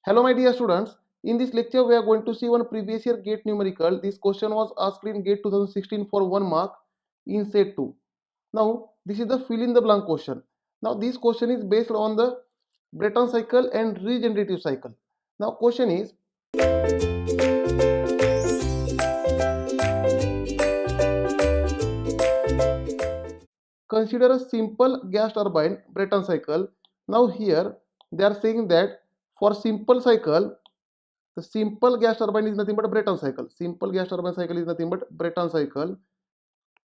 Hello my dear students, in this lecture we are going to see one previous year GATE numerical. This question was asked in GATE 2016 for 1 mark in set 2. Now this is the fill in the blank question. Now this question is based on the Brayton cycle and regenerative cycle. Now question is, consider a simple gas turbine Brayton cycle. Now here they are saying that for simple cycle, the simple gas turbine is nothing but Brayton cycle. Simple gas turbine cycle is nothing but Brayton cycle.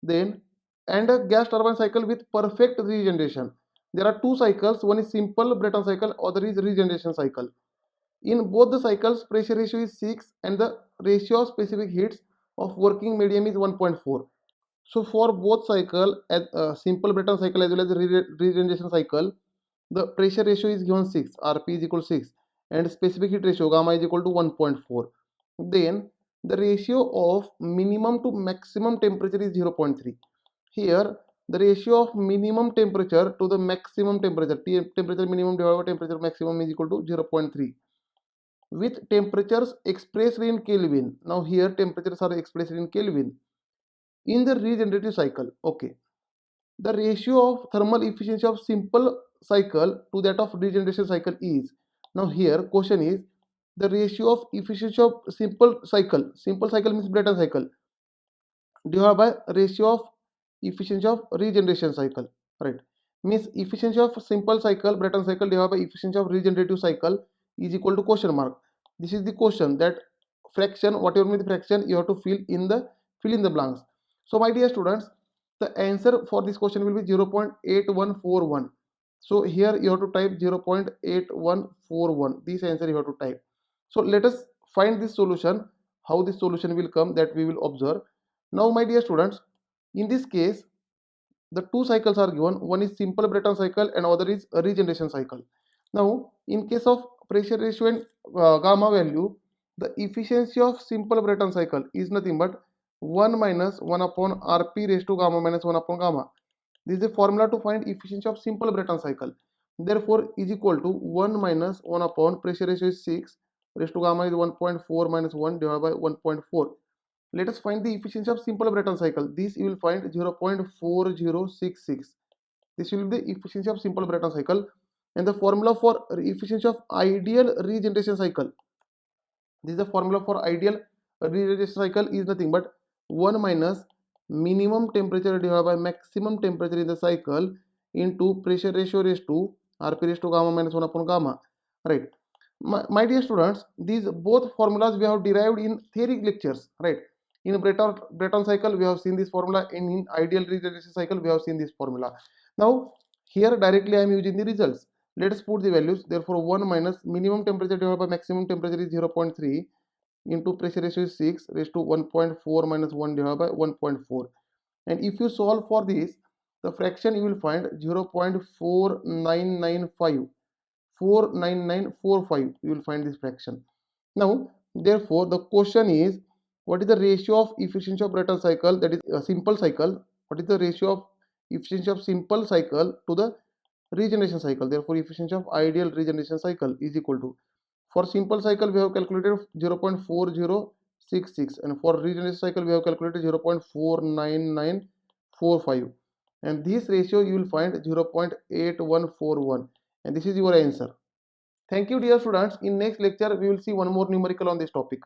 Then and a gas turbine cycle with perfect regeneration. There are two cycles. One is simple Brayton cycle, other is regeneration cycle. In both the cycles, pressure ratio is 6 and the ratio of specific heats of working medium is 1.4. So for both cycle, as simple Brayton cycle as well as regeneration cycle, the pressure ratio is given 6, Rp is equal to 6, and specific heat ratio gamma is equal to 1.4. Then the ratio of minimum to maximum temperature is 0.3. Here the ratio of minimum temperature to the maximum temperature, temperature minimum divided by temperature maximum is equal to 0.3, with temperatures expressed in Kelvin. Now here temperatures are expressed in Kelvin. In the regenerative cycle, okay, the ratio of thermal efficiency of simple cycle to that of regeneration cycle is, now here question is, the ratio of efficiency of simple cycle means Brayton cycle, divided by ratio of efficiency of regeneration cycle, right? Means efficiency of simple cycle Brayton cycle divided by efficiency of regenerative cycle is equal to question mark. This is the question, that fraction, whatever means the fraction, you have to fill in the blanks. So my dear students, the answer for this question will be 0.8141. So here you have to type 0.8141. This answer you have to type. So let us find this solution. How this solution will come, that we will observe. Now my dear students, in this case the two cycles are given. One is simple Brayton cycle and other is a regeneration cycle. Now in case of pressure ratio and gamma value, the efficiency of simple Brayton cycle is nothing but 1 minus 1 upon Rp raised to gamma minus 1 upon gamma. This is the formula to find efficiency of simple Brayton cycle. Therefore is equal to 1 minus 1 upon pressure ratio is 6 raised to gamma is 1.4 minus 1 divided by 1.4. Let us find the efficiency of simple Brayton cycle. This you will find 0.4066. This will be the efficiency of simple Brayton cycle. And the formula for efficiency of ideal regeneration cycle, this is the formula for ideal regeneration cycle, is nothing but 1 minus minimum temperature divided by maximum temperature in the cycle into pressure ratio raised to Rp raised to gamma minus 1 upon gamma, right? My dear students, these both formulas we have derived in theory lectures, right? In Brayton cycle we have seen this formula, in ideal regeneration cycle we have seen this formula. Now here directly I am using the results. Let us put the values. Therefore 1 minus minimum temperature divided by maximum temperature is 0.3 into pressure ratio is 6 raised to 1.4 minus 1 divided by 1.4. And if you solve for this, the fraction you will find 0.4995. 49945, you will find this fraction. Now therefore the question is, what is the ratio of efficiency of Brayton cycle, that is a simple cycle, what is the ratio of efficiency of simple cycle to the regeneration cycle? Therefore efficiency of ideal regeneration cycle is equal to, for simple cycle we have calculated 0.4066, and for regeneration cycle we have calculated 0.49945, and this ratio you will find 0.8141, and this is your answer. Thank you dear students. In next lecture we will see one more numerical on this topic.